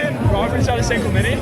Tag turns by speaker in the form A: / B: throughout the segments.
A: Jackson, Roberts out of San Clemente.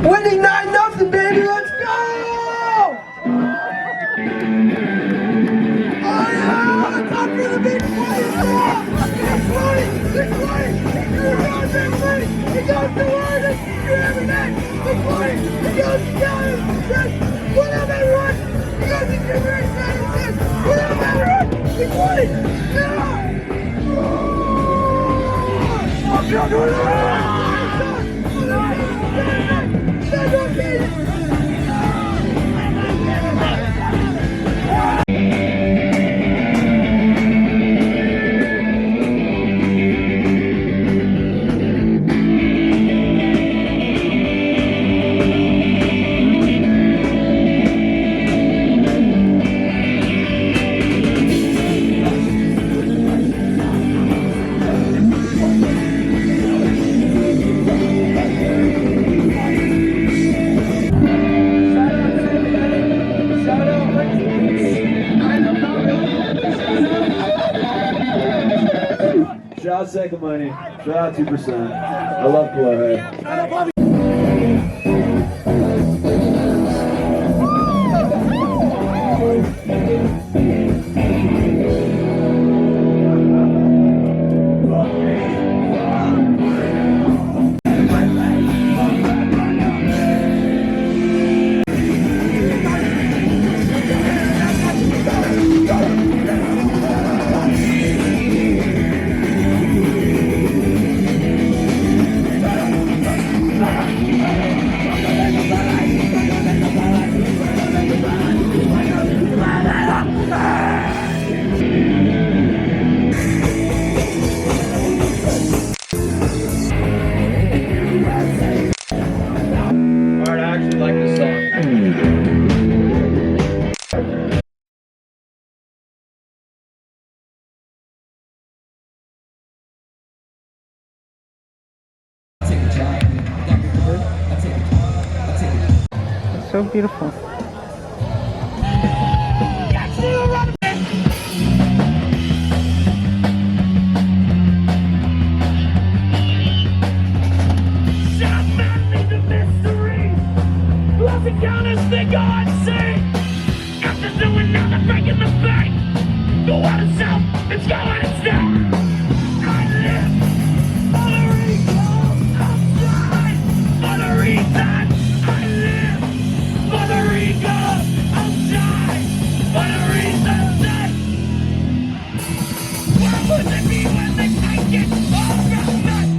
B: Winning 9-0, baby, let's go! Oh yeah, the top for the big 20! The 20! Here goes everybody! It goes to Warren! You're every night! The 20! It goes to Calvin! What up, everyone? It goes to Jimmy Rich. What up, everyone? The 20! Yeah! I'm still doing it!
C: Shout out San Clemente. Shout out 2%. I love Kolohe. Alright, I actually like this song.
A: It's so beautiful.
B: Think I'd say after doing nothing, breaking the bank. Go out of south, it's going to stay. I live for the recall outside. For the reason I live for the recall outside. For the reason that what would it be when they take it all from us?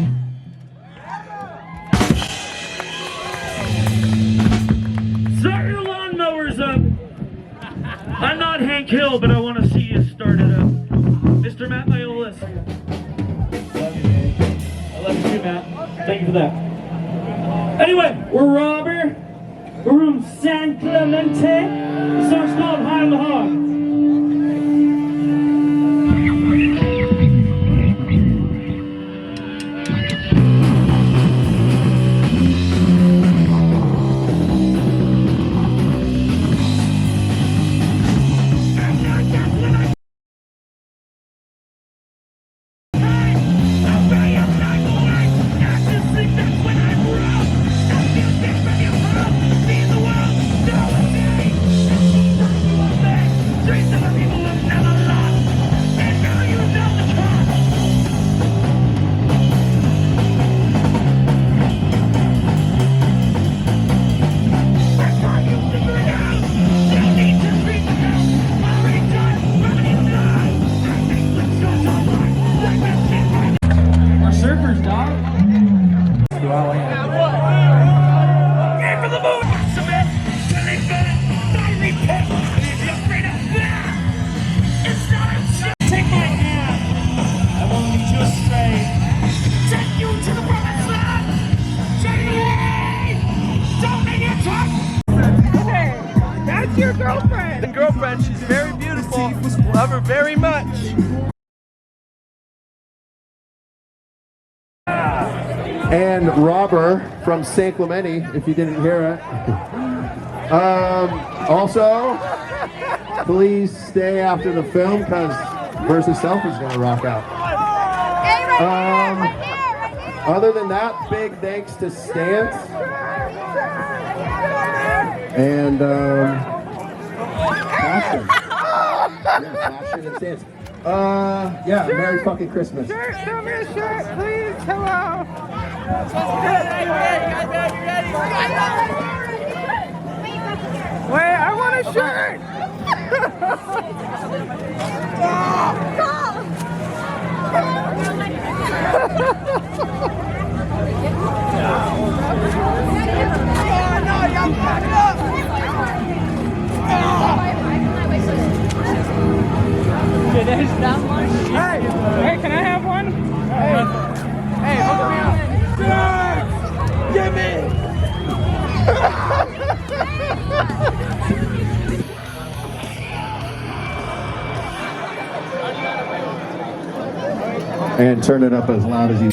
B: Start your lawnmowers up. I'm not Hank Hill, but I want to see you start it up. Mr. Matt Iolis.
C: Love you, man. I love you too, Matt. Thank you for that.
B: Anyway, we're Robert. We're from San Clemente. The song's called High on the Hog.
A: Your girlfriend.
D: The girlfriend, she's very beautiful. Love her very much.
E: And Robert from San Clemente, if you didn't hear it. Also, please stay after the film because Versus Selfie's gonna rock out. Other than that, big thanks to Stance and Passion. Yeah, Passion and Stance. Yeah, Merry fucking Christmas.
A: Shirt, show me a shirt, please. Hello. Wait, I want a shirt.
B: There's not much.
A: Hey, can I have one? Hey, hook me up.
B: Give me!
E: And turn it up as loud as you